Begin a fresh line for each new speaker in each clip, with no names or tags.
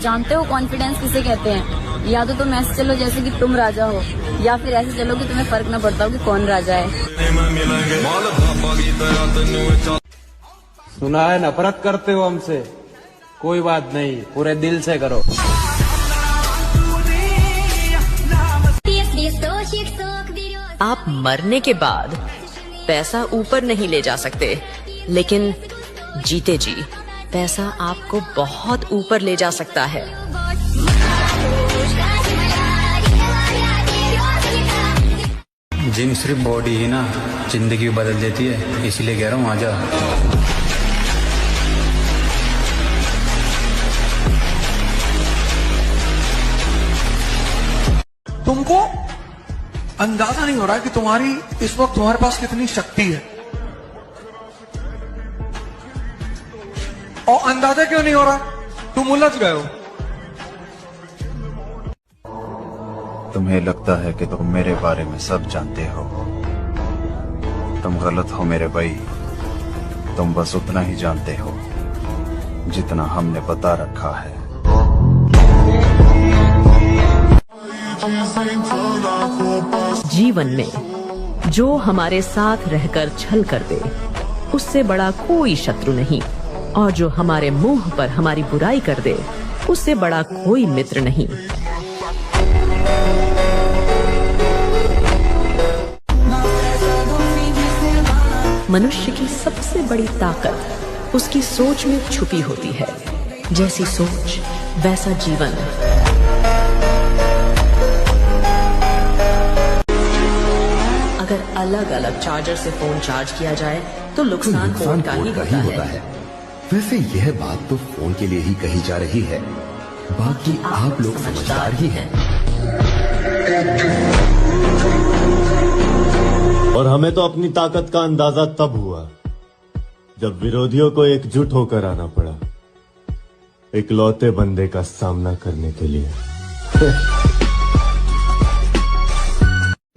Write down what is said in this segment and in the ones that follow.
जानते हो कॉन्फिडेंस किसे कहते हैं? या तो तुम ऐसे चलो जैसे कि तुम राजा हो, या फिर ऐसे चलो कि तुम्हें फर्क न पड़ता हो कि कौन राजा है।
सुना है नफरत करते हो हमसे, कोई बात नहीं, पूरे दिल से करो।
आप मरने के बाद पैसा ऊपर नहीं ले जा सकते, लेकिन जीते जी पैसा आपको बहुत ऊपर ले जा सकता है।
जिम सिर्फ बॉडी ही ना जिंदगी बदल देती है, इसीलिए कह रहा हूँ आजा।
तुमको अंदाजा नहीं हो रहा है कि तुम्हारी इस वक्त तुम्हारे पास कितनी शक्ति है, और अंदाजा क्यों नहीं हो रहा? तुम उलझ गए हो।
तुम्हें लगता है कि तुम मेरे बारे में सब जानते हो। तुम गलत हो मेरे भाई, तुम बस उतना ही जानते हो जितना हमने बता रखा है।
जीवन में जो हमारे साथ रहकर छल कर दे, उससे बड़ा कोई शत्रु नहीं, और जो हमारे मुंह पर हमारी बुराई कर दे, उससे बड़ा कोई मित्र नहीं। मनुष्य की सबसे बड़ी ताकत उसकी सोच में छुपी होती है। जैसी सोच वैसा जीवन। अगर अलग अलग चार्जर से फोन चार्ज किया जाए तो नुकसान फोन का ही होता है।
वैसे यह बात तो फोन के लिए ही कही जा रही है, बाकी आप लोग समझदार ही हैं।
और हमें तो अपनी ताकत का अंदाजा तब हुआ जब विरोधियों को एकजुट होकर आना पड़ा, इकलौते बंदे का सामना करने के लिए।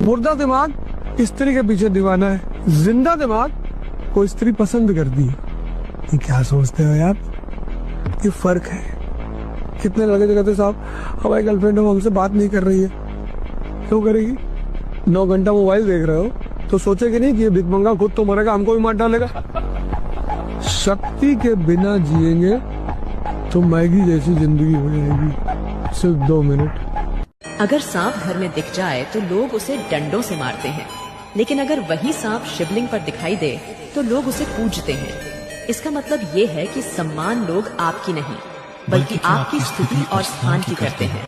मुर्दा दिमाग स्त्री के पीछे दीवाना है, जिंदा दिमाग को स्त्री पसंद करती है। ये क्या सोचते हो यार? ये फर्क है। कितने लड़के कहते साहब हमारी गर्लफ्रेंड हमसे बात नहीं कर रही है, क्यों करेगी? 9 घंटा मोबाइल देख रहे हो तो सोचेगी नहीं कि ये भिखमंगा खुद तो मरेगा, हमको भी मार डालेगा। शक्ति के बिना जिएंगे तो मैगी जैसी जिंदगी हो जाएगी, सिर्फ 2 मिनट।
अगर सांप घर में दिख जाए तो लोग उसे डंडों से मारते हैं, लेकिन अगर वही सांप शिवलिंग पर दिखाई दे तो लोग उसे पूजते हैं। इसका मतलब ये है कि सम्मान लोग आपकी नहीं बल्कि आपकी स्थिति और स्थान की करते हैं।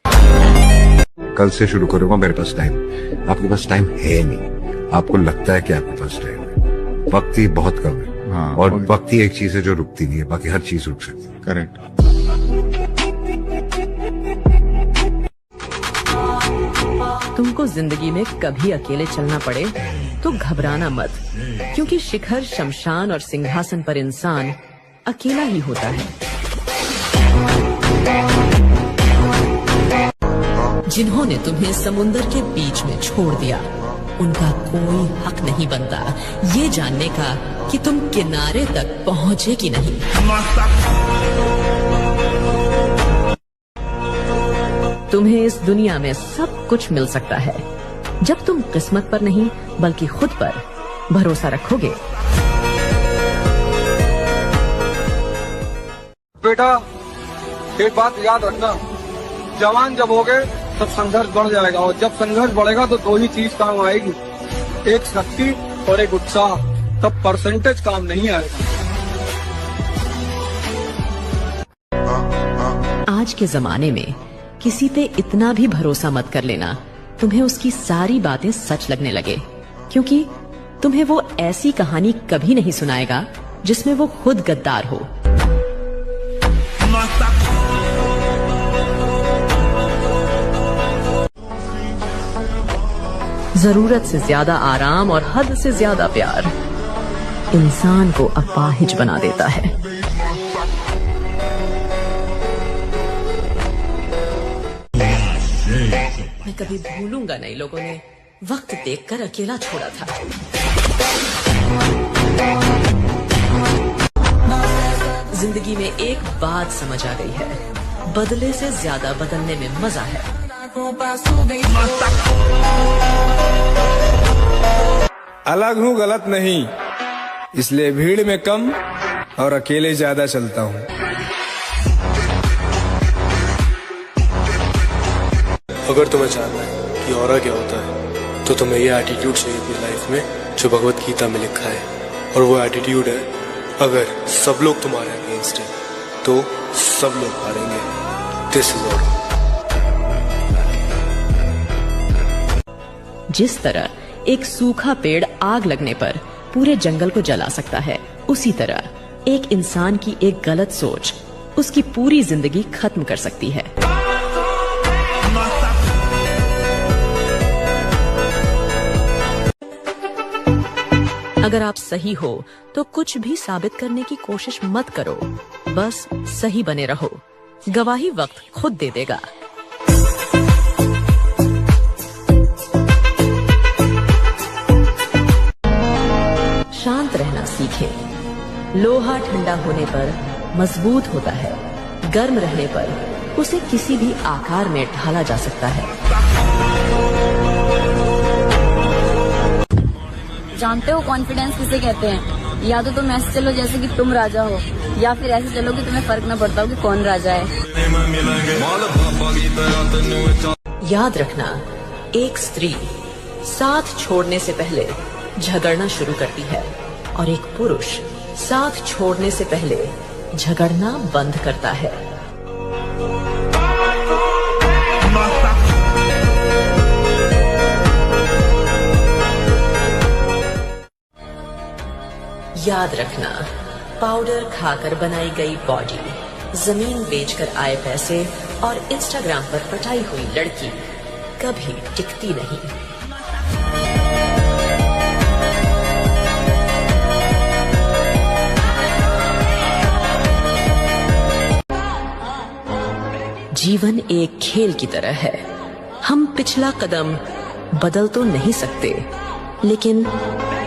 कल से शुरू करूंगा, मेरे पास टाइम, आपके पास टाइम है नहीं। आपको लगता है कि आपके पास टाइम है, वक्त ही बहुत कम है। हाँ, और वक्त ही एक चीज है जो रुकती नहीं है, बाकी हर चीज रुक सकती है। करेक्ट।
तुमको जिंदगी में कभी अकेले चलना पड़े तो घबराना मत, क्योंकि शिखर, शमशान और सिंहासन पर इंसान अकेला ही होता है। जिन्होंने तुम्हें समुंदर के बीच में छोड़ दिया, उनका कोई हक नहीं बनता ये जानने का कि तुम किनारे तक पहुंचे कि नहीं। तुम्हें इस दुनिया में सब कुछ मिल सकता है जब तुम किस्मत पर नहीं बल्कि खुद पर भरोसा रखोगे।
बेटा एक बात याद रखना, जवान जब होगे तब संघर्ष बढ़ जाएगा, और जब संघर्ष बढ़ेगा तो 2 ही चीज काम आएगी, एक शक्ति और एक उत्साह। तब परसेंटेज काम नहीं आएगा।
आज के जमाने में किसी पे इतना भी भरोसा मत कर लेना तुम्हें उसकी सारी बातें सच लगने लगे, क्योंकि तुम्हें वो ऐसी कहानी कभी नहीं सुनाएगा जिसमें वो खुद गद्दार हो। जरूरत से ज्यादा आराम और हद से ज्यादा प्यार इंसान को अपाहिज बना देता है। मैं कभी भूलूंगा नहीं, लोगों ने वक्त देखकर अकेला छोड़ा था। जिंदगी में एक बात समझ आ गई है, बदले से ज्यादा बदलने में मजा है।
अलग हूँ गलत नहीं, इसलिए भीड़ में कम और अकेले ज्यादा चलता हूँ।
अगर तुम्हें जानना है कि ऑरा क्या होता है तो तुम्हें ये एटीट्यूड चाहिए अपनी लाइफ में जो भगवत गीता में लिखा है, और वो एटीट्यूड है अगर सब लोग तुम्हारे अगेंस्ट हैं तो सब लोग हारेंगे। This is aura.
जिस तरह एक सूखा पेड़ आग लगने पर पूरे जंगल को जला सकता है, उसी तरह एक इंसान की एक गलत सोच उसकी पूरी जिंदगी खत्म कर सकती है। अगर आप सही हो तो कुछ भी साबित करने की कोशिश मत करो, बस सही बने रहो। गवाही वक्त खुद दे देगा। शांत रहना सीखें। लोहा ठंडा होने पर मजबूत होता है, गर्म रहने पर उसे किसी भी आकार में ढाला जा सकता है।
जानते हो कॉन्फिडेंस किसे कहते हैं? या तो तुम ऐसे चलो जैसे कि तुम राजा हो, या फिर ऐसे चलो कि तुम्हें फर्क न पड़ता हो कि कौन राजा है।
याद रखना, एक स्त्री साथ छोड़ने से पहले झगड़ना शुरू करती है और एक पुरुष साथ छोड़ने से पहले झगड़ना बंद करता है। याद रखना, पाउडर खाकर बनाई गई बॉडी, जमीन बेचकर आए पैसे और इंस्टाग्राम पर पटाई हुई लड़की कभी टिकती नहीं। जीवन एक खेल की तरह है। हम पिछला कदम बदल तो नहीं सकते, लेकिन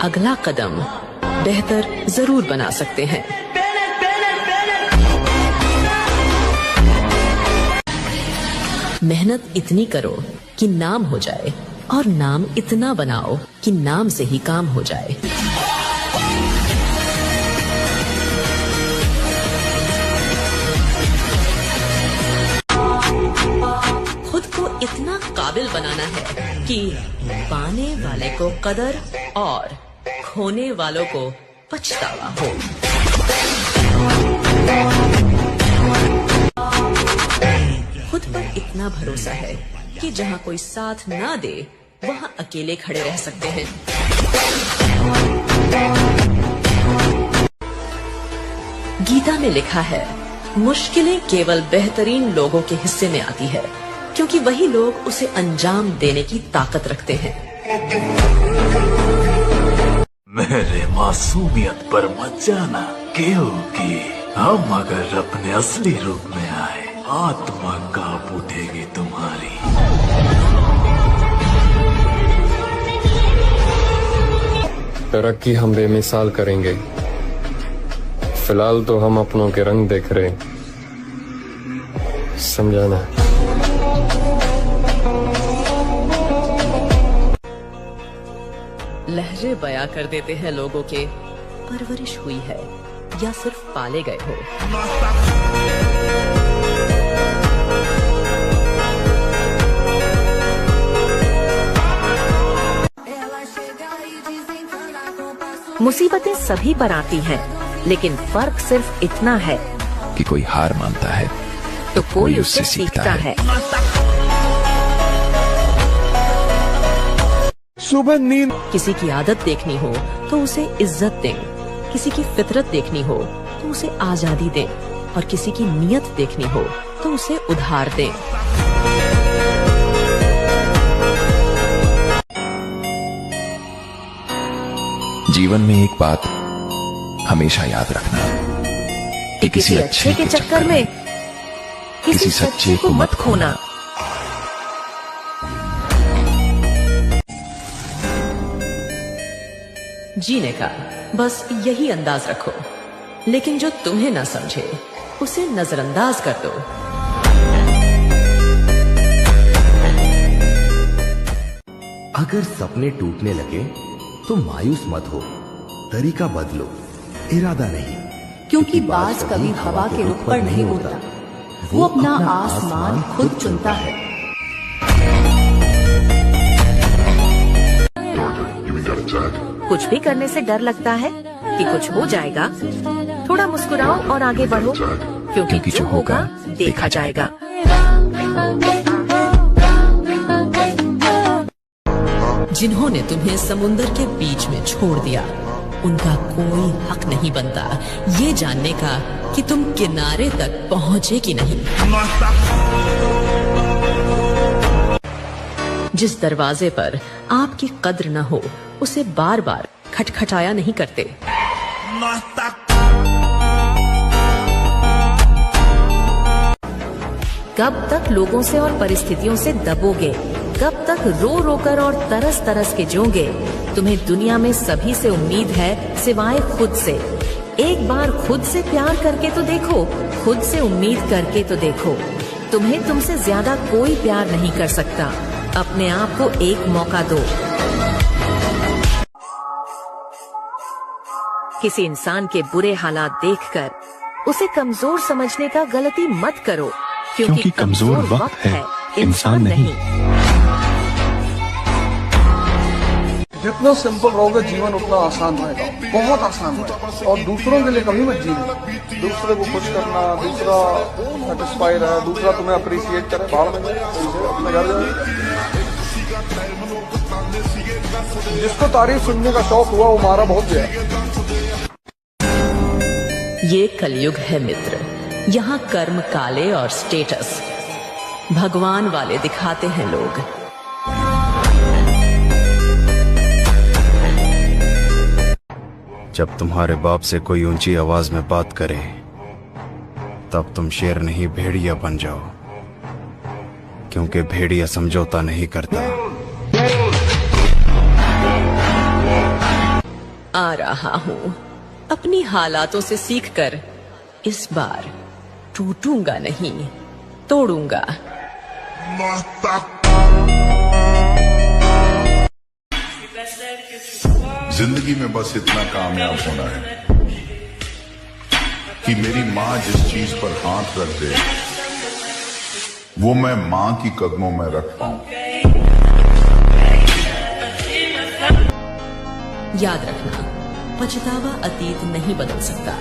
अगला कदम बेहतर जरूर बना सकते हैं। मेहनत इतनी करो कि नाम हो जाए, और नाम इतना बनाओ कि नाम से ही काम हो जाए। खुद को इतना काबिल बनाना है कि पाने वाले को कदर और खोने वालों को पछतावा हो। खुद पर इतना भरोसा है कि जहां कोई साथ ना दे वहां अकेले खड़े रह सकते हैं। गीता में लिखा है, मुश्किलें केवल बेहतरीन लोगों के हिस्से में आती है, क्योंकि वही लोग उसे अंजाम देने की ताकत रखते हैं।
मेरे मासूमियत पर मत जाना, क्योंकि हम अगर अपने असली रूप में आए, आत्मा कांप उठेगी तुम्हारी।
तरक्की हम बेमिसाल करेंगे, फिलहाल तो हम अपनों के रंग देख रहे, समझाना।
लहजे बयां कर देते हैं लोगों के, परवरिश हुई है या सिर्फ पाले गए हो।
मुसीबतें सभी पर आती हैं, लेकिन फर्क सिर्फ इतना है
कि कोई हार मानता है
तो कोई उससे सीखता है।
सुबह नींद।
किसी की आदत देखनी हो तो उसे इज्जत दें, किसी की फितरत देखनी हो तो उसे आजादी दें, और किसी की नियत देखनी हो तो उसे उधार दें।
जीवन में एक बात हमेशा याद रखना कि किसी अच्छे के चक्कर में किसी सच्चे को मत खोना।
जीने का बस यही अंदाज रखो, लेकिन जो तुम्हें ना समझे उसे नजरअंदाज कर दो।
अगर सपने टूटने लगे तो मायूस मत हो, तरीका बदलो, इरादा नहीं।
क्योंकि बाज कभी हवा के रुख पर नहीं उड़ता, वो अपना आसमान खुद चुनता है।
कुछ भी करने से डर लगता है कि कुछ हो जाएगा? थोड़ा मुस्कुराओ और आगे बढ़ो, क्योंकि जो होगा देखा जाएगा।
जिन्होंने तुम्हें समुंदर के बीच में छोड़ दिया, उनका कोई हक नहीं बनता ये जानने का कि तुम किनारे तक पहुंचे कि नहीं। जिस दरवाजे पर आपकी कद्र न हो, उसे बार बार खटखटाया नहीं करते।
कब तक लोगों से और परिस्थितियों से दबोगे? कब तक रो रो कर और तरस तरस के जोगे? तुम्हें दुनिया में सभी से उम्मीद है सिवाय खुद से। एक बार खुद से प्यार करके तो देखो, खुद से उम्मीद करके तो देखो। तुम्हें तुमसे ज्यादा कोई प्यार नहीं कर सकता। अपने आप को एक मौका दो। किसी इंसान के बुरे हालात देखकर उसे कमजोर समझने का गलती मत करो, क्योंकि कमजोर वक्त है, इंसान नहीं।
जितना सिंपल रहोगे जीवन उतना आसान रहेगा, बहुत आसान है। और दूसरों के लिए कभी मत जीना। दूसरे को खुश करना, दूसरा सेटिस्फाई रहे, दूसरा तुम्हें अप्रिशिएट करे, बाहर में अपने घर जाए। जिसको तारीफ सुनने का शौक हुआ वो मारा बहुत गया।
ये कलयुग है मित्र, यहाँ कर्म काले और स्टेटस भगवान वाले दिखाते हैं लोग।
जब तुम्हारे बाप से कोई ऊंची आवाज में बात करे, तब तुम शेर नहीं भेड़िया बन जाओ, क्योंकि भेड़िया समझौता नहीं करता।
आ रहा हूँ अपनी हालातों से सीखकर, इस बार टूटूंगा नहीं, तोड़ूंगा।
जिंदगी में बस इतना कामयाब होना है कि मेरी माँ जिस चीज पर हाथ रख दे वो मैं माँ की कदमों में रख पाऊं।
याद रखना, पछतावा अतीत नहीं बदल सकता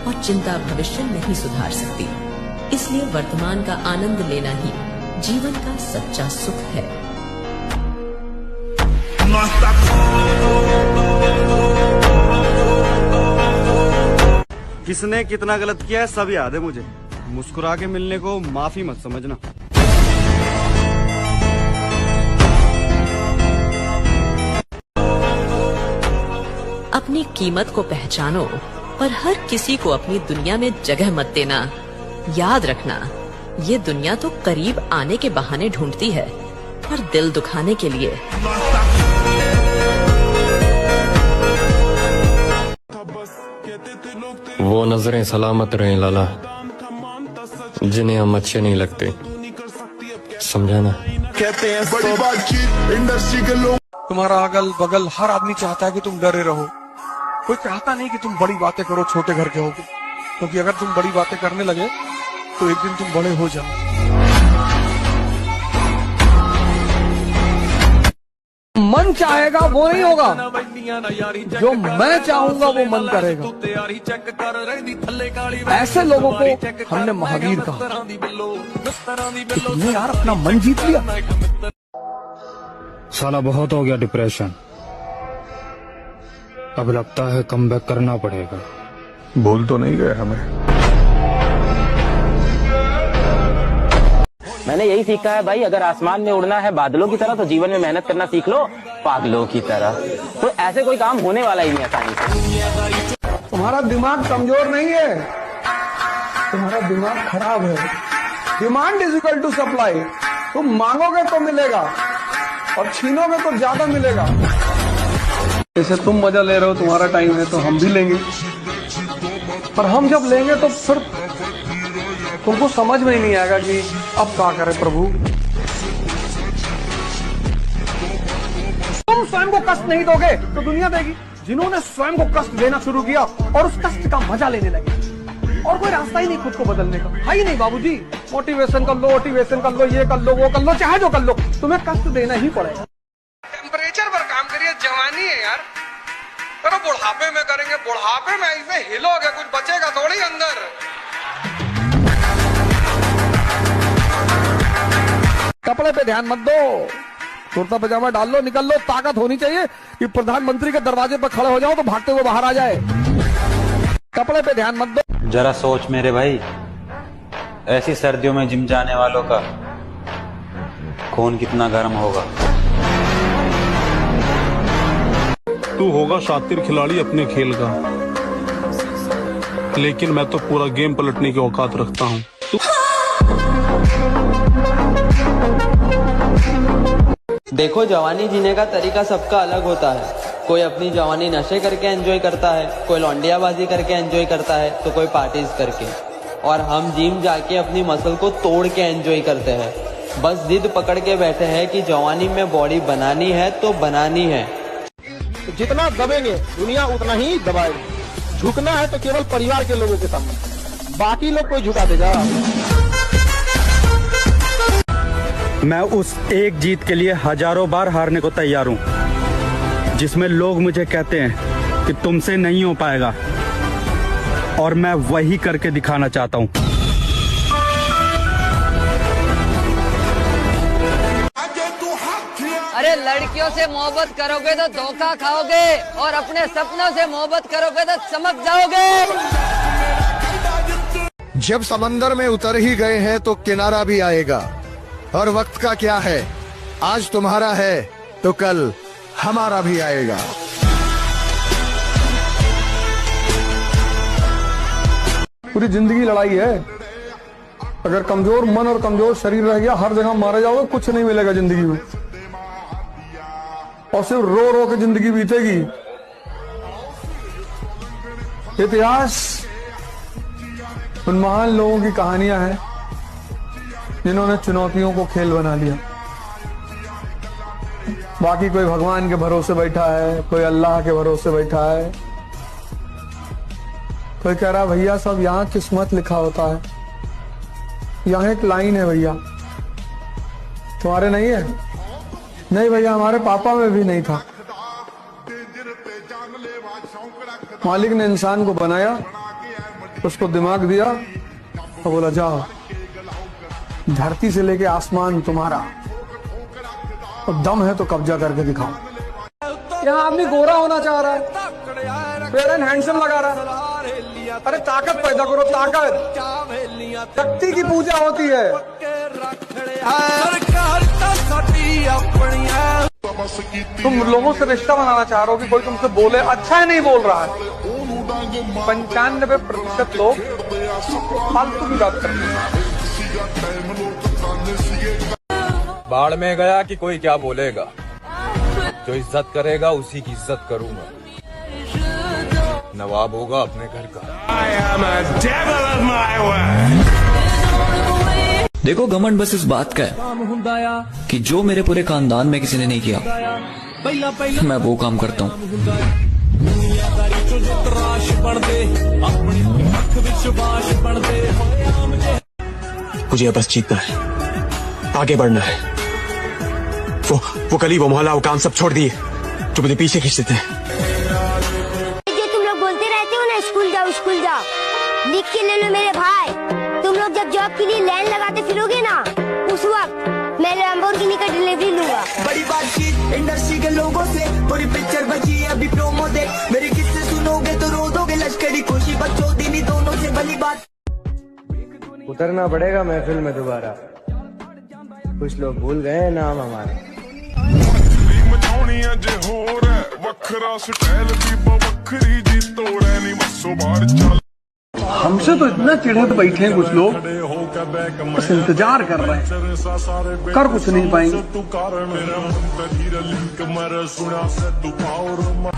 और चिंता भविष्य नहीं सुधार सकती। इसलिए वर्तमान का आनंद लेना ही जीवन का सच्चा सुख है।
किसने कितना गलत किया है सब याद है मुझे। मुस्कुरा के मिलने को माफी मत समझना।
अपनी कीमत को पहचानो, पर हर किसी को अपनी दुनिया में जगह मत देना। याद रखना, ये दुनिया तो करीब आने के बहाने ढूंढती है, पर दिल दुखाने के लिए।
वो नजरें सलामत रहें लाला, जिन्हें हम अच्छे नहीं लगते, समझा ना?
कहते हैं बड़ी बातचीत इंडस्ट्री के लोग। तुम्हारा अगल बगल हर आदमी चाहता है कि तुम डरे रहो। कोई चाहता नहीं कि तुम बड़ी बातें करो छोटे घर के होगे, क्योंकि अगर तुम बड़ी बातें करने लगे तो एक दिन तुम बड़े हो जाओ। मन चाहेगा वो नहीं होगा, जो मैं चाहूंगा वो मन करेगा। ऐसे लोगों को हमने महावीर कहा। कि तुमने यार अपना मन जीत लिया।
साला बहुत हो गया डिप्रेशन, अब लगता है कमबैक करना पड़ेगा।
बोल तो नहीं गए हमें।
मैंने यही सीखा है भाई, अगर आसमान में उड़ना है बादलों की तरह तो जीवन में मेहनत करना सीख लो पागलों की तरह। तो ऐसे कोई काम होने वाला ही नहीं आसानी से।
तुम्हारा दिमाग कमजोर नहीं है, तुम्हारा दिमाग खराब है। Demand is equal to supply. तुम मांगोगे तो मिलेगा और छीनोगे तो ज्यादा मिलेगा। जैसे तुम मजा ले रहे हो, तुम्हारा टाइम है तो हम भी लेंगे, पर हम जब लेंगे तो फिर तुमको समझ में ही नहीं आएगा कि अब क्या करें प्रभु। स्वयं को कष्ट नहीं दोगे तो दुनिया देगी। जिन्होंने स्वयं को कष्ट देना शुरू किया और उस कष्ट का मजा लेने लगे, और कोई रास्ता ही नहीं खुद को बदलने का, है ही नहीं बाबूजी। मोटिवेशन कर लो, मोटिवेशन कर लो, ये कर लो, वो कर लो, चाहे जो कर लो, तुम्हें कष्ट देना ही पड़ेगा। टेम्परेचर पर काम करिए, जवानी है यार। चलो बुढ़ापे में करेंगे, बुढ़ापे में ऐसे हिलोगे कुछ बचेगा थोड़ी अंदर। कपड़े पे ध्यान मत दो, कुर्ता पजामा डाल लो, निकल लो। ताकत होनी चाहिए कि प्रधानमंत्री के दरवाजे पर खड़े हो जाओ तो भागते हुए बाहर आ जाए। कपड़े पे ध्यान मत दो।
जरा सोच मेरे भाई, ऐसी सर्दियों में जिम जाने वालों का खून कितना गर्म होगा।
तू होगा शातिर खिलाड़ी अपने खेल का, लेकिन मैं तो पूरा गेम पलटने की औकात रखता हूँ।
देखो, जवानी जीने का तरीका सबका अलग होता है। कोई अपनी जवानी नशे करके एंजॉय करता है, कोई लौंडियाबाजी करके एंजॉय करता है, तो कोई पार्टीज करके। और हम जिम जाके अपनी मसल को तोड़ के एंजॉय करते हैं। बस जिद पकड़ के बैठे हैं कि जवानी में बॉडी बनानी है तो बनानी है।
जितना दबेंगे दुनिया उतना ही दबाएगी। झुकना है तो केवल परिवार के लोगों के सामने, बाकी लोग कोई झुका देगा।
मैं उस एक जीत के लिए हजारों बार हारने को तैयार हूं, जिसमें लोग मुझे कहते हैं कि तुमसे नहीं हो पाएगा, और मैं वही करके दिखाना चाहता हूं।
अरे लड़कियों से मोहब्बत करोगे तो धोखा खाओगे, और अपने सपनों से मोहब्बत करोगे तो चमक जाओगे।
जब समंदर में उतर ही गए हैं तो किनारा भी आएगा। और वक्त का क्या है, आज तुम्हारा है तो कल हमारा भी आएगा।
पूरी जिंदगी लड़ाई है। अगर कमजोर मन और कमजोर शरीर रह गया, हर जगह मारे जाओगे, कुछ नहीं मिलेगा जिंदगी में, और सिर्फ रो रो के जिंदगी बीतेगी। इतिहास उन महान लोगों की कहानियां हैं जिन्होंने चुनौतियों को खेल बना लिया। बाकी कोई भगवान के भरोसे बैठा है, कोई अल्लाह के भरोसे बैठा है, कोई कह रहा भैया सब यहाँ किस्मत लिखा होता है। यहाँ एक लाइन है भैया, तुम्हारे नहीं है? नहीं भैया, हमारे पापा में भी नहीं था। मालिक ने इंसान को बनाया, उसको दिमाग दिया और बोला जाओ, धरती से लेके आसमान तुम्हारा, और दम है तो कब्जा करके दिखाओ। यहाँ आदमी गोरा होना चाह रहा है, फेयर एंड हैंडसम लगा रहा है। अरे ताकत पैदा करो, ताकत। शक्ति की पूजा होती है। तुम लोगों से रिश्ता बनाना चाह रहे हो कि कोई तुमसे बोले अच्छा है, नहीं बोल रहा है। 95% लोग फालतू की बात करते हैं।
बाढ़ में गया कि कोई क्या बोलेगा, जो इज्जत करेगा उसी की इज्जत करूंगा। नवाब होगा अपने घर का।
देखो, घमंड बस इस बात का है कि जो मेरे पूरे खानदान में किसी ने नहीं किया, मैं वो काम करता हूँ।
मुझे बस जीतना है, आगे बढ़ना है। वो गली, वो मोहल्ला, वो काम सब छोड़ दिए जो मुझे पीछे खींच देते हैं।
जो तुम लोग बोलते रहते हो ना, स्कूल जाओ स्कूल जाओ, लिख के ले लो मेरे भाई। तुम लोग जब जॉब के लिए लाइन लगाते फिरोगे ना, उस वक्त मैं लैम्बोर्गिनी का डिलीवरी लूंगा।
बड़ी बातचीत इंडस्ट्री के लोगों से, पूरी पिक्चर बची है अभी प्रोमो दे। मेरे किस्से सुनोगे तो रो दोगे, लश्करी खुशी बच्चों दीनी दोनों से भली बात।
उतरना पड़ेगा महफिल में दोबारा, कुछ लोग भूल गए नाम हमारा।
हमसे तो इतना चिढ़े बैठे हैं कुछ लोग, बस इंतजार कर रहे हैं, कर कुछ नहीं पाएंगे।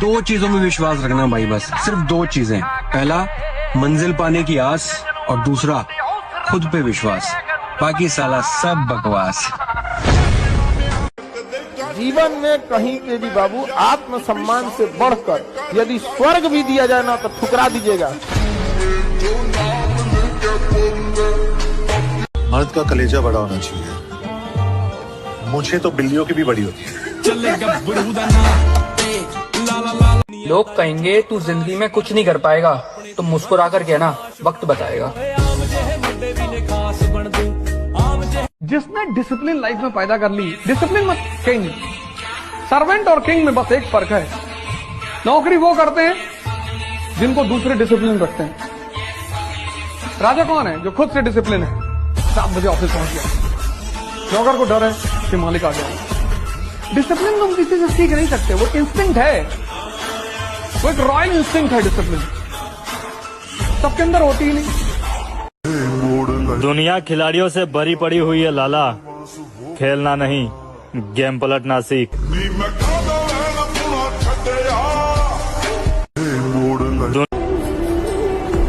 2 चीजों में विश्वास रखना भाई, बस सिर्फ 2 चीजें। पहला, मंजिल पाने की आस, और दूसरा, खुद पे विश्वास। बाकी साला सब बकवास।
जीवन में कहीं पे भी बाबू आत्मसम्मान से बढ़कर यदि स्वर्ग भी दिया जाए ना तो ठुकरा दीजिएगा।
मर्द का कलेजा बड़ा होना चाहिए। मुझे तो बिल्लियों की भी बड़ी होती है।
लोग कहेंगे तू जिंदगी में कुछ नहीं कर पाएगा, तो मुस्कुरा कर कहना वक्त बताएगा।
जिसने डिसिप्लिन लाइफ में पैदा कर ली, डिसिप्लिन मत किंग, सर्वेंट और किंग में बस एक फर्क है, नौकरी वो करते हैं जिनको दूसरे डिसिप्लिन रखते हैं। राजा कौन है? जो खुद से डिसिप्लिन है, 7 बजे ऑफिस पहुंच गया। नौकर को डर है कि मालिक आ गया। डिसिप्लिन तुम किसी से सीख नहीं सकते, वो इंस्टिंक्ट है, वो एक रॉयल इंस्टिंक्ट है। डिसिप्लिन सबके अंदर होती ही नहीं।
दुनिया खिलाड़ियों से भरी पड़ी हुई है लाला, खेलना नहीं गेम पलटना सीख।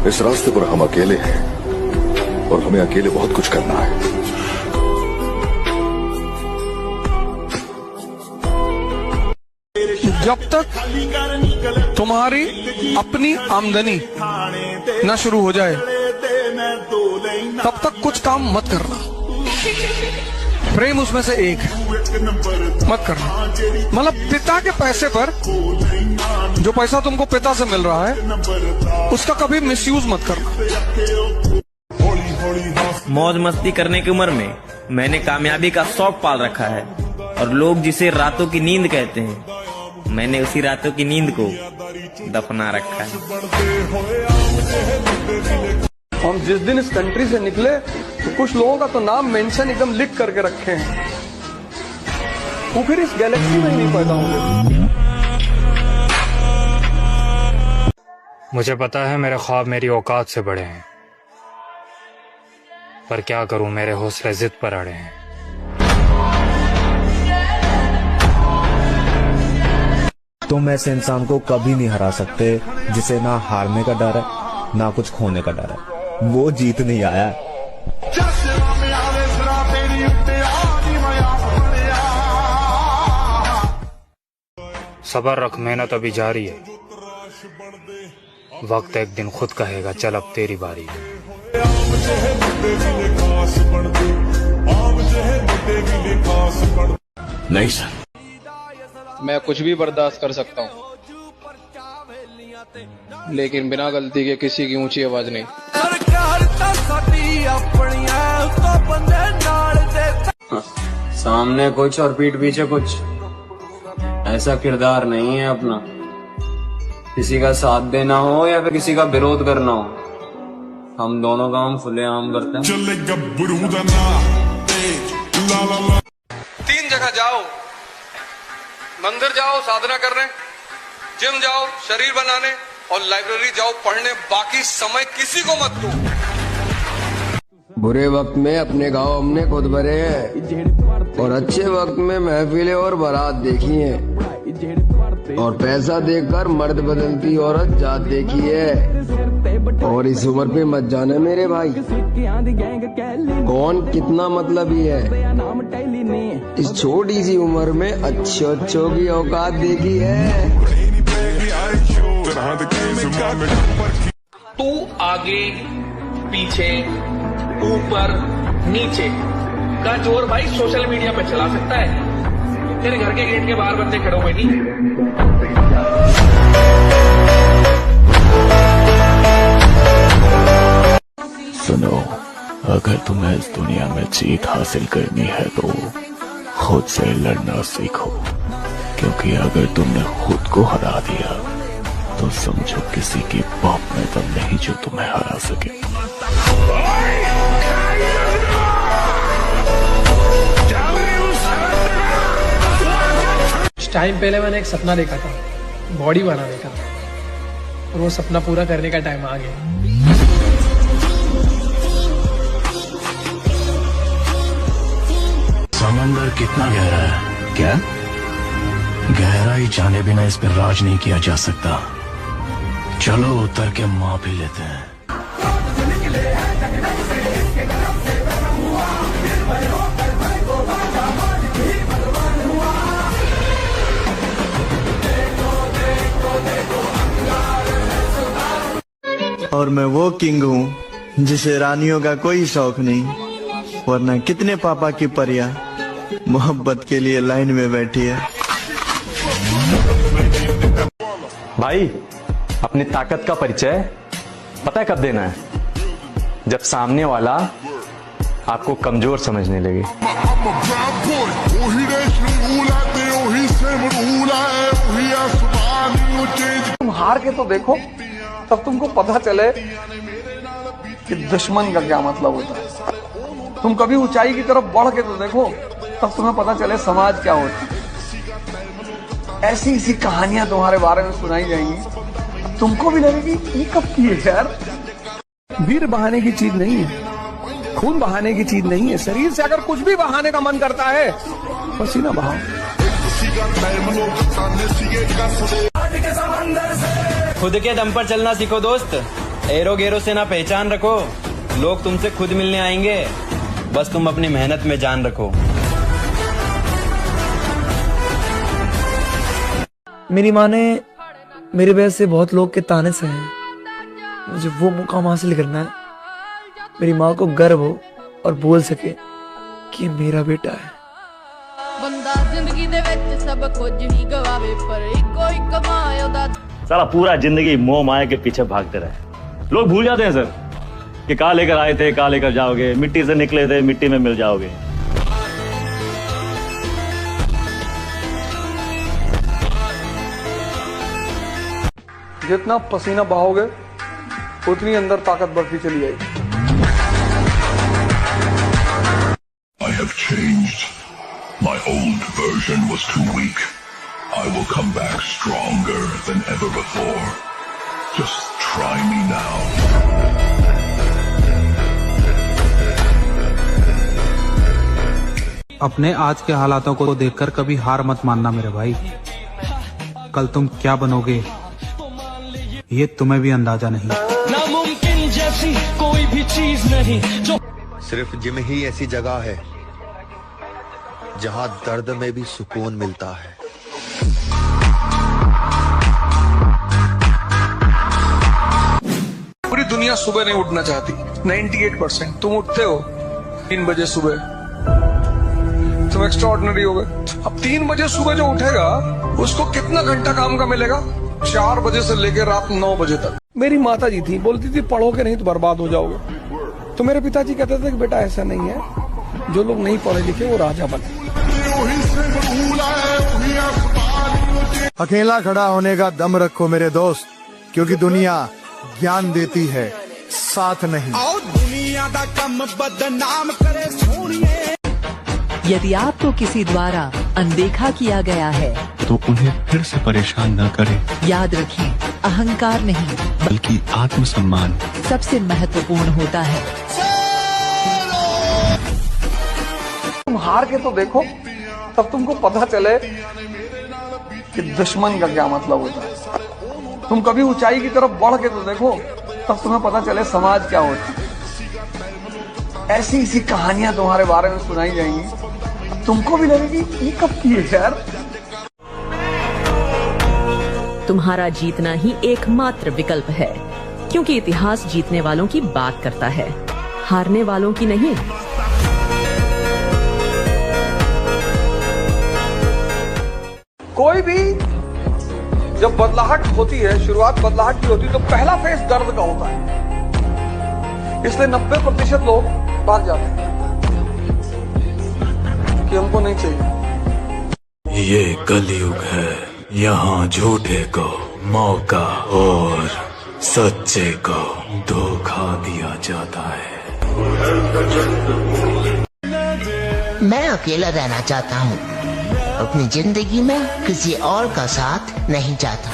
इस रास्ते पर हम अकेले हैं और हमें अकेले बहुत कुछ करना है।
जब तक तुम्हारी अपनी आमदनी न शुरू हो जाए तब तक कुछ काम मत करना। प्रेम उसमें से एक है, मत करना। मतलब पिता के पैसे पर, जो पैसा तुमको पिता से मिल रहा है, उसका कभी मिसयूज मत करना।
मौज मस्ती करने की उम्र में मैंने कामयाबी का शौक पाल रखा है, और लोग जिसे रातों की नींद कहते हैं, मैंने उसी रातों की नींद को दफना रखा है।
हम जिस दिन इस कंट्री से निकले तो कुछ लोगों का तो नाम मेंशन एकदम लिख करके रखे हैं, वो फिर इस गैलेक्सी में ही नहीं पैदा होंगे।
मुझे पता है मेरे ख्वाब मेरी औकात से बड़े हैं, पर क्या करूं, मेरे हौसले जिद पर अड़े हैं।
तुम ऐसे इंसान को कभी नहीं हरा सकते जिसे ना हारने का डर है ना कुछ खोने का डर है। वो जीत नहीं आया।
सबर रख, मेहनत अभी जारी है, वक्त एक दिन खुद कहेगा चल अब तेरी बारी है।
नहीं सर, मैं कुछ भी बर्दाश्त कर सकता हूँ, लेकिन बिना गलती के किसी की ऊंची आवाज नहीं।
सामने कुछ और पीठ पीछे कुछ, ऐसा किरदार नहीं है अपना। किसी का साथ देना हो या फिर किसी का विरोध करना हो, हम दोनों काम खुलेआम करते हैं।
3 जगह जाओ, मंदिर जाओ साधना करने, जिम जाओ शरीर बनाने, और लाइब्रेरी जाओ पढ़ने। बाकी समय किसी को मत दो।
बुरे वक्त में अपने गांव हमने खुद भरे हैं, और अच्छे वक्त में महफिलें और बारात देखी हैं, और पैसा देखकर मर्द बदलती औरत जात देखी है। और इस उम्र पे मत जाना मेरे भाई, कौन कितना मतलबी है। इस छोटी सी उम्र में अच्छों की औकात देखी है।
तू आगे पीछे ऊपर नीचे का जोर भाई सोशल मीडिया पे चला सकता है, तेरे घर के गेट के बाहर बंदे खड़े हुए नहीं।
सुनो, अगर तुम्हें इस दुनिया में जीत हासिल करनी है तो खुद से लड़ना सीखो, क्योंकि अगर तुमने खुद को हरा दिया तो समझो किसी की बाप में दम नहीं जो तुम्हें हरा सके।
टाइम पहले मैंने एक सपना देखा था, बॉडी बनाने का, और वो सपना पूरा करने का टाइम आ गया।
समंदर कितना गहरा है? क्या गहराई जाने बिना इस पर राज नहीं किया जा सकता। चलो उतर के माप ही लेते हैं।
और मैं वो किंग हूँ जिसे रानियों का कोई शौक नहीं, वरना कितने पापा की परियां मोहब्बत के लिए लाइन में बैठी है।
भाई, अपनी ताकत का परिचय पता है कब देना है? जब सामने वाला आपको कमजोर समझने लगे।
तुम हार के तो देखो, तब तुमको पता चले कि दुश्मन का क्या मतलब होता है। तुम कभी ऊंचाई की तरफ बढ़ के तो देखो, तब तुम्हें पता चले समाज क्या होता है। ऐसी ऐसी कहानियां तुम्हारे बारे में सुनाई जाएंगी, तुमको भी लगेगी ये कब की है यार। वीर बहाने की चीज नहीं है, खून बहाने की चीज नहीं है। शरीर से अगर कुछ भी बहाने का मन करता है, पसीना बहाओ।
खुद के दम पर चलना सीखो दोस्त, एरो गेरो से ना पहचान रखो। लोग तुमसे खुद मिलने आएंगे, बस तुम अपनी मेहनत में जान रखो।
मेरी माँ ने मेरी वजह से बहुत लोग के ताने सहे हैं। मुझे वो मुकाम हासिल करना है, मेरी माँ को गर्व हो और बोल सके कि मेरा बेटा है।
बंदा जिंदगी दे विच सब कुछ ही गवावे, पर इको इक माया दा
सारा पूरा जिंदगी मोह माया के पीछे भागते रहे। लोग भूल जाते हैं सर कि कहाँ लेकर आए थे, कहाँ लेकर जाओगे। मिट्टी से निकले थे, मिट्टी में मिल जाओगे।
जितना पसीना बहाओगे उतनी अंदर ताकत बढ़ती चली जाएगी।
I have changed. My old version was too weak. I will come back stronger than ever before. Just try me now.
अपने आज के हालातों को देखकर कभी हार मत मानना मेरे भाई। कल तुम क्या बनोगे ये तुम्हें भी अंदाजा नहीं।
नामुमकिन जैसी कोई भी चीज नहीं जो
सिर्फ जिम ही ऐसी जगह है जहां दर्द में भी सुकून मिलता है।
पूरी दुनिया सुबह नहीं उठना चाहती। 98% तुम उठते हो 3 बजे सुबह, तुम एक्स्ट्राऑर्डिनरी हो गए। अब 3 बजे सुबह जो उठेगा उसको कितना घंटा काम का मिलेगा? 4 बजे से लेकर रात 9 बजे तक। मेरी माता जी थी, बोलती थी पढ़ोगे नहीं तो बर्बाद हो जाओगे। तो मेरे पिताजी कहते थे कि बेटा ऐसा नहीं है, जो लोग नहीं पढ़े लिखे वो राजा बने।
अकेला खड़ा होने का दम रखो मेरे दोस्त, क्योंकि दुनिया ज्ञान देती है, साथ नहीं।
दुनिया दा कम बदनाम करे सोनिए।
यदि आपको किसी द्वारा अनदेखा किया गया है
तो उन्हें फिर से परेशान न करें।
याद रखें, अहंकार नहीं
बल्कि आत्मसम्मान
सबसे महत्वपूर्ण होता है।
तुम हार के तो देखो, तब तुमको पता चले कि दुश्मन का क्या मतलब होता है। तुम कभी ऊंचाई की तरफ बढ़ के तो देखो, तब तुम्हें पता चले समाज क्या होता है। ऐसी ऐसी कहानियां तुम्हारे बारे में सुनाई जाएंगी, तुमको भी लगेगी ये कब की है यार।
तुम्हारा जीतना ही एकमात्र विकल्प है, क्योंकि इतिहास जीतने वालों की बात करता है, हारने वालों की नहीं।
कोई भी जब बदलाहट होती है, शुरुआत बदलाहट की होती है, तो पहला फेस दर्द का होता है। इसलिए 90% लोग भाग जाते हैं कि हमको नहीं चाहिए।
ये कलयुग है, यहाँ झूठे को मौका और सच्चे को धोखा दिया जाता है।
मैं अकेला रहना चाहता हूँ, अपनी जिंदगी में किसी और का साथ नहीं चाहता,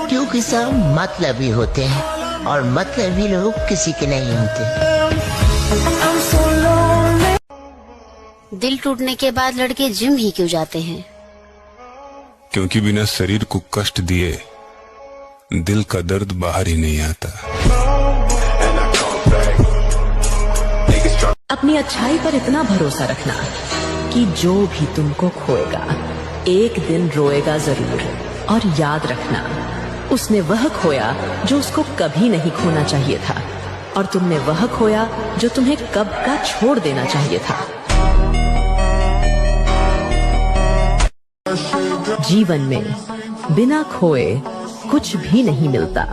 क्योंकि सब मतलबी होते हैं और मतलबी लोग किसी के नहीं होते।
दिल टूटने के बाद लड़के जिम ही क्यों जाते हैं?
क्योंकि बिना शरीर को कष्ट दिए दिल का दर्द बाहर ही नहीं आता।
अपनी अच्छाई पर इतना भरोसा रखना कि जो भी तुमको खोएगा एक दिन रोएगा जरूर। और याद रखना, उसने वह खोया जो उसको कभी नहीं खोना चाहिए था, और तुमने वह खोया जो तुम्हें कब का छोड़ देना चाहिए था। जीवन में बिना खोए कुछ भी नहीं मिलता।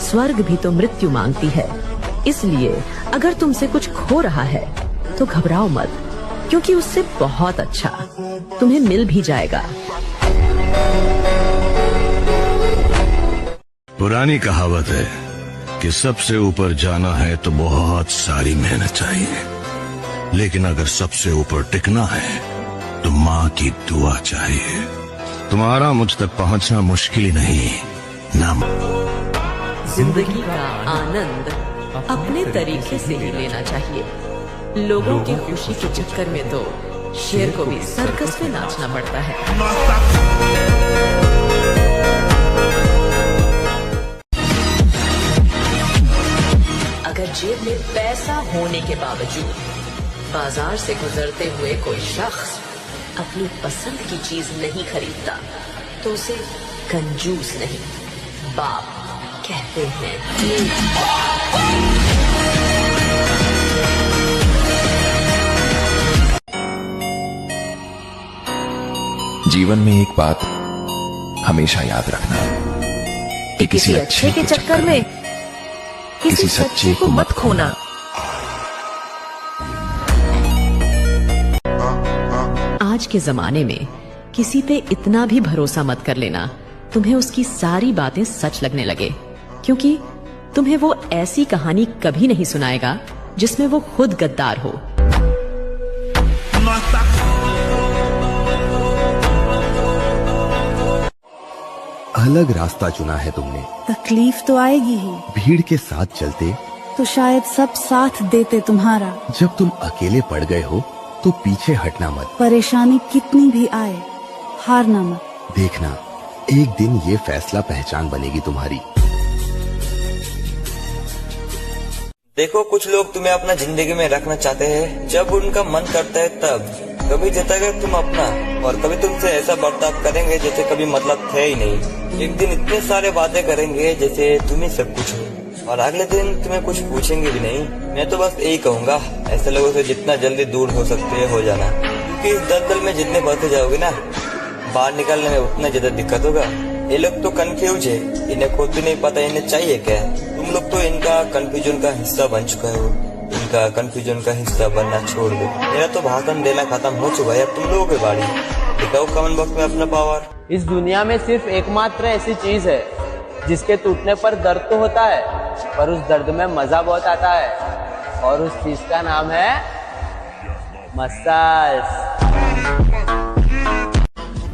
स्वर्ग भी तो मृत्यु मांगती है। इसलिए अगर तुमसे कुछ खो रहा है तो घबराओ मत, क्योंकि उससे बहुत अच्छा तुम्हें मिल भी जाएगा।
पुरानी कहावत है कि सबसे ऊपर जाना है तो बहुत सारी मेहनत चाहिए, लेकिन अगर सबसे ऊपर टिकना है तो माँ की दुआ चाहिए। तुम्हारा मुझ तक पहुँचना मुश्किल ही नहीं ना।
जिंदगी का आनंद अपने तरीके से ही लेना चाहिए। लोगों की खुशी के चक्कर में तो शेर को भी सर्कस में नाचना पड़ता है। अगर जेब में पैसा होने के बावजूद बाजार से गुजरते हुए कोई शख्स अपनी पसंद की चीज नहीं खरीदता तो उसे कंजूस नहीं, बाप कहते हैं।
जीवन में एक बात हमेशा याद रखना कि किसी अच्छे के चक्कर में किसी सच्चे को मत खोना।
आज के जमाने में किसी पे इतना भी भरोसा मत कर लेना तुम्हें उसकी सारी बातें सच लगने लगे, क्योंकि तुम्हें वो ऐसी कहानी कभी नहीं सुनाएगा जिसमें वो खुद गद्दार हो।
अलग रास्ता चुना है तुमने,
तकलीफ तो आएगी ही।
भीड़ के साथ चलते
तो शायद सब साथ देते तुम्हारा।
जब तुम अकेले पड़ गए हो तो पीछे हटना मत।
परेशानी कितनी भी आए हारना मत।
देखना एक दिन ये फैसला पहचान बनेगी तुम्हारी।
देखो, कुछ लोग तुम्हें अपना जिंदगी में रखना चाहते हैं जब उनका मन करता है तब। कभी जताएगा तुम अपना और कभी तुमसे ऐसा बर्ताव करेंगे जैसे कभी मतलब थे ही नहीं। एक दिन इतने सारे बातें करेंगे जैसे तुम ही सब कुछ हो, और अगले दिन तुम्हें कुछ पूछेंगे भी नहीं। मैं तो बस यही कहूँगा, ऐसे लोगों से जितना जल्दी दूर हो सकते हो जाना, क्योंकि इस दलदल में जितने बढ़ते जाओगे ना, बाहर निकलने में उतना ज्यादा दिक्कत होगा। ये लोग तो कंफ्यूज है, इन्हें खुद भी नहीं पता इन्हें चाहिए क्या। तुम लोग तो इनका कंफ्यूजन का हिस्सा बन चुके हो, इनका कंफ्यूजन का हिस्सा बनना छोड़ दो। मेरा तो भाषण देना खत्म हो चुका है, अब तुम लोगों की बारी। दिखाओ कमेंट बॉक्स में अपना पावर। इस दुनिया में सिर्फ एकमात्र ऐसी चीज है जिसके टूटने पर दर्द तो होता है, पर उस दर्द में मजा बहुत आता है, और उस चीज का नाम है मसाज।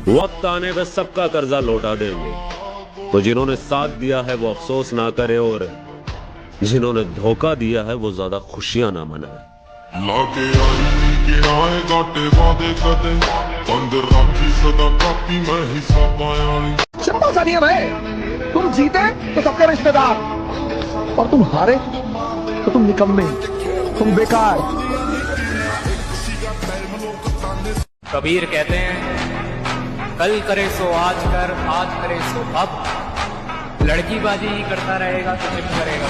वक्त आने पे सबका कर्जा लौटा देंगे, तो जिन्होंने साथ दिया है वो अफसोस ना करे, और जिन्होंने धोखा दिया है वो ज्यादा खुशियां ना मनाए।
सिंपल सा नियम है, तुम जीते तो सबके रिश्तेदार, और तुम हारे तो तुम निकम्मे, तुम बेकार।
कबीर कहते हैं, कल करे सो आज कर, आज करे सो अब। लड़कीबाजी ही करता रहेगा तो जिम करेगा।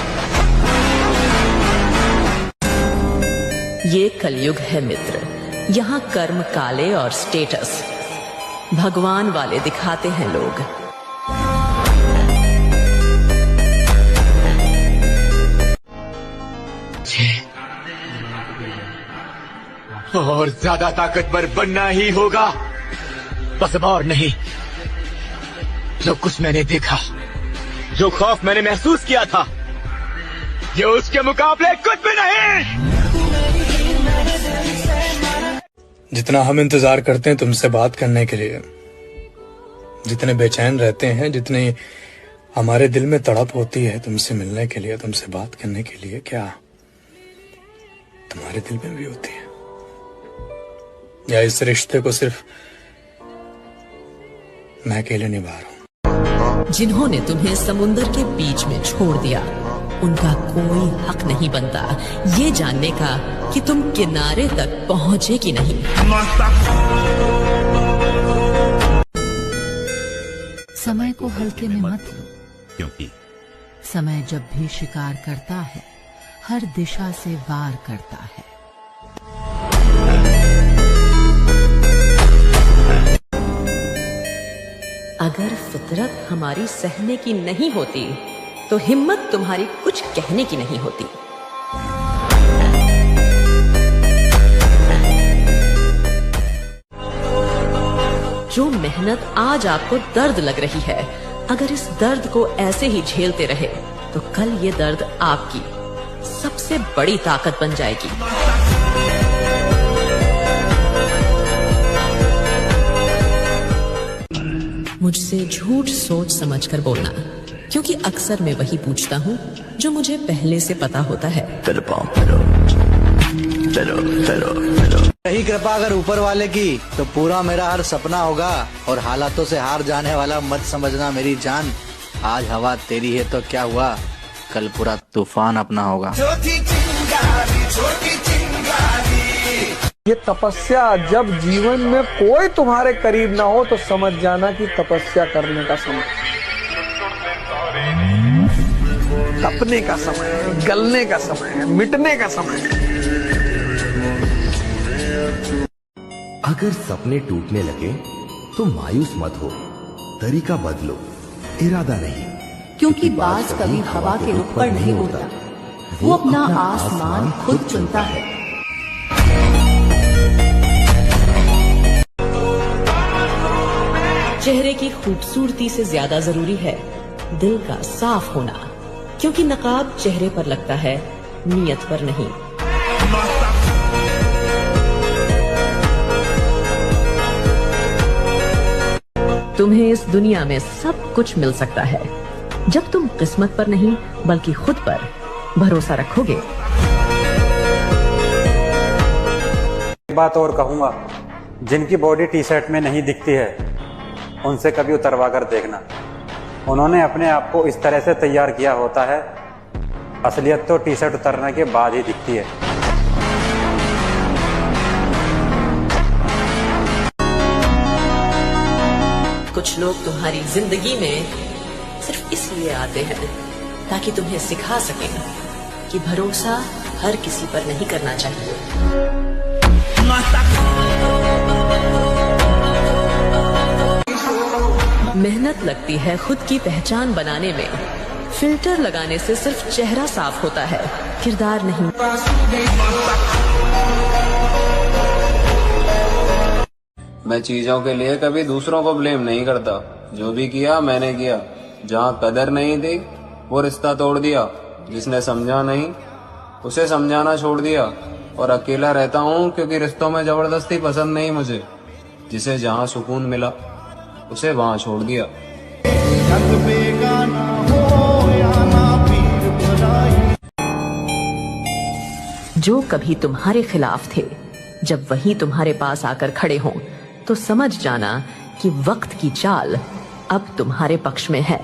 ये कलयुग है मित्र, यहाँ कर्म काले और स्टेटस भगवान वाले दिखाते हैं लोग।
और ज्यादा ताकतवर बनना ही होगा, बस अब और नहीं। जो कुछ मैंने देखा, जो खौफ मैंने महसूस किया था, ये उसके मुकाबले कुछ भी नहीं।
जितना हम इंतजार करते हैं तुमसे बात करने के लिए, जितने बेचैन रहते हैं, जितनी हमारे दिल में तड़प होती है तुमसे मिलने के लिए, तुमसे बात करने के लिए, क्या तुम्हारे दिल में भी होती है? या इस रिश्ते को सिर्फ मैं अकेले निभा रहा हूं?
जिन्होंने तुम्हें समुंदर के बीच में छोड़ दिया, उनका कोई हक नहीं बनता ये जानने का कि तुम किनारे तक पहुंचे कि नहीं।
समय को हल्के में मत लो,
क्योंकि
समय जब भी शिकार करता है हर दिशा से वार करता है। अगर फितरत हमारी सहने की नहीं होती तो हिम्मत तुम्हारी कुछ कहने की नहीं होती। जो मेहनत आज आपको दर्द लग रही है, अगर इस दर्द को ऐसे ही झेलते रहे तो कल ये दर्द आपकी सबसे बड़ी ताकत बन जाएगी। मुझसे झूठ सोच समझकर बोलना, क्योंकि अक्सर मैं वही पूछता हूँ जो मुझे पहले से पता होता है।
रही कृपा अगर ऊपर वाले की तो पूरा मेरा हर सपना होगा, और हालातों से हार जाने वाला मत समझना मेरी जान। आज हवा तेरी है तो क्या हुआ, कल पूरा तूफान अपना होगा।
ये तपस्या, जब जीवन में कोई तुम्हारे करीब ना हो तो समझ जाना कि तपस्या करने का समय, तपने का समय है, गलने का समय है, मिटने का समय है।
अगर सपने टूटने लगे तो मायूस मत हो, तरीका बदलो, इरादा नहीं,
क्योंकि बाज कभी हवा के रुख पर नहीं उड़ता, वो अपना आसमान खुद चुनता है। चेहरे की खूबसूरती से ज्यादा जरूरी है दिल का साफ होना, क्योंकि नकाब चेहरे पर लगता है, नियत पर नहीं। तुम्हें इस दुनिया में सब कुछ मिल सकता है जब तुम किस्मत पर नहीं बल्कि खुद पर भरोसा रखोगे।
एक बात और कहूंगा, जिनकी बॉडी टी शर्ट में नहीं दिखती है उनसे कभी उतरवा कर देखना। उन्होंने अपने आप को इस तरह से तैयार किया होता है, असलियत तो टी शर्ट उतरने के बाद ही दिखती है।
कुछ लोग तुम्हारी जिंदगी में सिर्फ इसलिए आते हैं ताकि तुम्हें सिखा सकें कि भरोसा हर किसी पर नहीं करना चाहिए। मेहनत लगती है खुद की पहचान बनाने में, फिल्टर लगाने से सिर्फ चेहरा साफ होता है, किरदार नहीं।
मैं चीजों के लिए कभी दूसरों को ब्लेम नहीं करता, जो भी किया मैंने किया। जहाँ कदर नहीं थी वो रिश्ता तोड़ दिया, जिसने समझा नहीं उसे समझाना छोड़ दिया। और अकेला रहता हूँ क्योंकि रिश्तों में जबरदस्ती पसंद नहीं मुझे, जिसे जहाँ सुकून मिला उसे वहाँ छोड़ दिया।
जो कभी तुम्हारे खिलाफ थे, जब वही तुम्हारे पास आकर खड़े हों तो समझ जाना कि वक्त की चाल अब तुम्हारे पक्ष में है।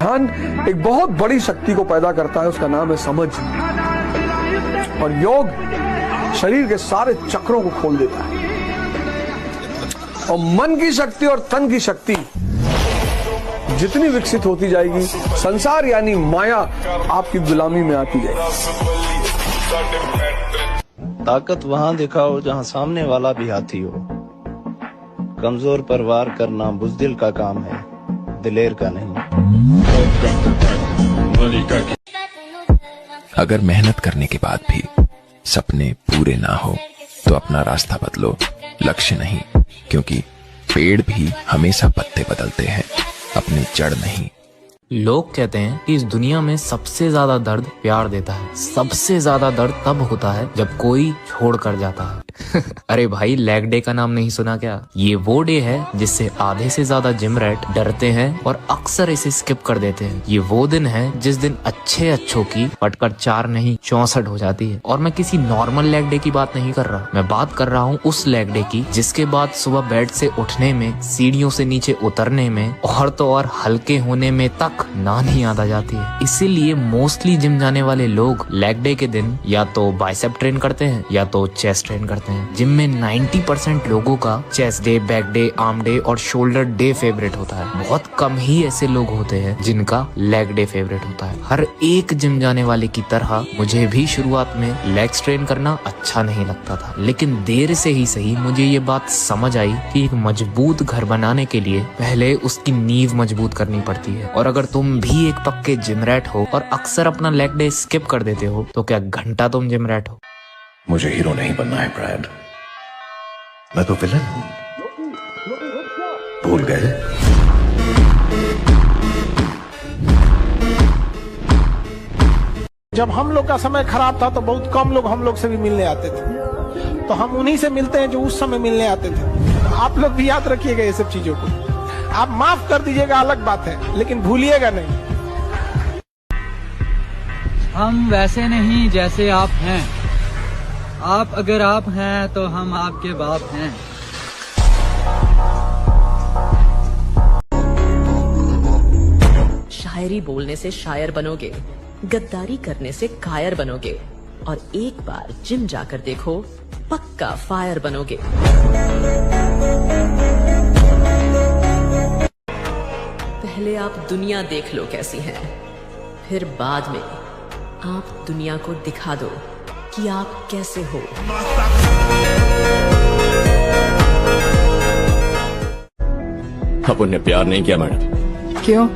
ध्यान एक बहुत बड़ी शक्ति को पैदा करता है, उसका नाम है समझ। और योग शरीर के सारे चक्रों को खोल देता है, और मन की शक्ति और तन की शक्ति जितनी विकसित होती जाएगी, संसार यानी माया आपकी गुलामी में आती जाएगी।
ताकत वहां दिखाओ जहां सामने वाला भी हाथी हो। कमजोर पर वार करना बुज़दिल का काम है, दिलेर का नहीं।
अगर मेहनत करने के बाद भी सपने पूरे ना हो तो अपना रास्ता बदलो, लक्ष्य नहीं, क्योंकि पेड़ भी हमेशा पत्ते बदलते हैं, अपनी जड़ नहीं।
लोग कहते हैं कि इस दुनिया में सबसे ज्यादा दर्द प्यार देता है। सबसे ज्यादा दर्द तब होता है जब कोई छोड़ कर जाता है। अरे भाई, लेग डे का नाम नहीं सुना क्या? ये वो डे है जिससे आधे से ज्यादा जिम रैट डरते हैं और अक्सर इसे स्किप कर देते हैं। ये वो दिन है जिस दिन अच्छों की पटकर 4 नहीं 64 हो जाती है। और मैं किसी नॉर्मल लेग डे की बात नहीं कर रहा, मैं बात कर रहा हूँ उस लेग डे की जिसके बाद सुबह बेड से उठने में, सीढ़ियों से नीचे उतरने में और तो और हल्के होने में तक भूख नान ही याद आ जाती है। इसीलिए मोस्टली जिम जाने वाले लोग लेग डे के दिन या तो बाइसेप ट्रेन करते हैं या तो चेस्ट ट्रेन करते हैं। जिम में 90% लोगों का chest day, back day, arm day और शोल्डर डे फेवरेट होता है। बहुत कम ही ऐसे लोग होते हैं जिनका लेग डे फेवरेट होता है। हर एक जिम जाने वाले की तरह मुझे भी शुरुआत में लेग ट्रेन करना अच्छा नहीं लगता था, लेकिन देर से ही सही मुझे ये बात समझ आई कि एक मजबूत घर बनाने के लिए पहले उसकी नींव मजबूत करनी पड़ती है। और अगर तुम भी एक पक्के जिम रैट हो और अक्सर अपना लेग डे स्किप कर देते हो तो क्या घंटा तुम जिम रैट हो?
मुझे हीरो नहीं बनना है ब्रैड, मैं तो विलन हूं, भूल गए?
जब हम लोग का समय खराब था तो बहुत कम लोग हम लोग से भी मिलने आते थे, तो हम उन्हीं से मिलते हैं जो उस समय मिलने आते थे। तो आप लोग भी याद रखिएगा ये सब चीजों को। आप माफ कर दीजिएगा अलग बात है, लेकिन भूलिएगा नहीं।
हम वैसे नहीं जैसे आप हैं। आप अगर आप हैं तो हम आपके बाप हैं।
शायरी बोलने से शायर बनोगे, गद्दारी करने से कायर बनोगे, और एक बार जिम जाकर देखो पक्का फायर बनोगे। पहले आप दुनिया देख लो कैसी है, फिर बाद में आप दुनिया को दिखा दो कि आप कैसे हो।
अपन ने प्यार नहीं किया मैडम।
क्यों?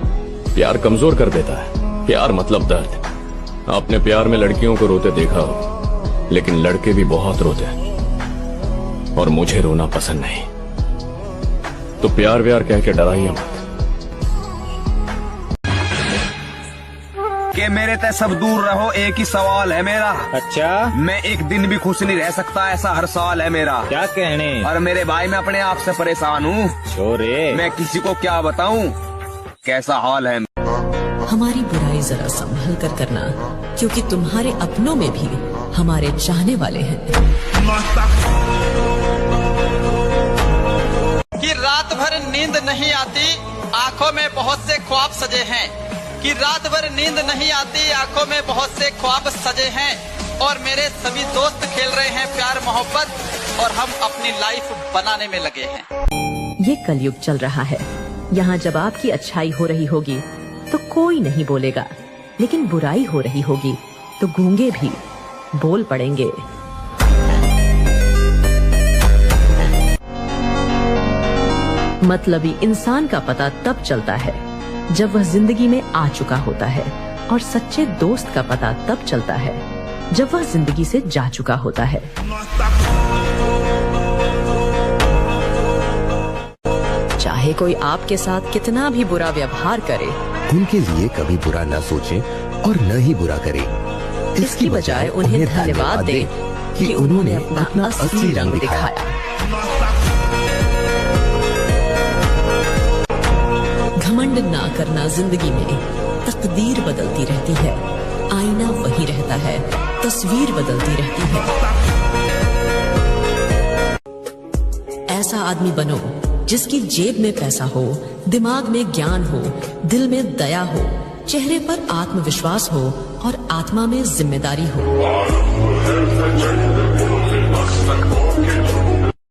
प्यार कमजोर कर देता है। प्यार मतलब दर्द। आपने प्यार में लड़कियों को रोते देखा हो, लेकिन लड़के भी बहुत रोते हैं, और मुझे रोना पसंद नहीं। तो प्यार व्यार कह के डराइए मत।
कि मेरे ते सब दूर रहो, एक ही सवाल है मेरा। अच्छा? मैं एक दिन भी खुश नहीं रह सकता, ऐसा हर साल है मेरा। क्या कहने? और मेरे भाई मैं अपने आप से परेशान हूँ। छोरे मैं किसी को क्या बताऊँ कैसा हाल है।
हमारी बुराई जरा संभल कर करना, क्योंकि तुम्हारे अपनों में भी हमारे चाहने वाले हैं।
कि रात भर नींद नहीं आती, आंखों में बहुत से ख्वाब सजे हैं। कि रात भर नींद नहीं आती, आंखों में बहुत से ख्वाब सजे हैं, और मेरे सभी दोस्त खेल रहे हैं प्यार मोहब्बत, और हम अपनी लाइफ बनाने में लगे हैं।
ये कलयुग चल रहा है। यहाँ जब आपकी अच्छाई हो रही होगी तो कोई नहीं बोलेगा, लेकिन बुराई हो रही होगी तो गूंगे भी बोल पड़ेंगे। मतलबी इंसान का पता तब चलता है जब वह जिंदगी में आ चुका होता है, और सच्चे दोस्त का पता तब चलता है जब वह जिंदगी से जा चुका होता है। चाहे कोई आपके साथ कितना भी बुरा व्यवहार करे,
उनके लिए कभी बुरा न सोचें और न ही बुरा करें।
इसकी बजाय उन्हें धन्यवाद दें कि उन्होंने अपना असली रंग दिखाया। घमंड ना करना जिंदगी में, तकदीर बदलती रहती है, आईना वही रहता है, तस्वीर बदलती रहती है। ऐसा आदमी बनो जिसकी जेब में पैसा हो, दिमाग में ज्ञान हो, दिल में दया हो, चेहरे पर आत्मविश्वास हो और आत्मा में जिम्मेदारी हो।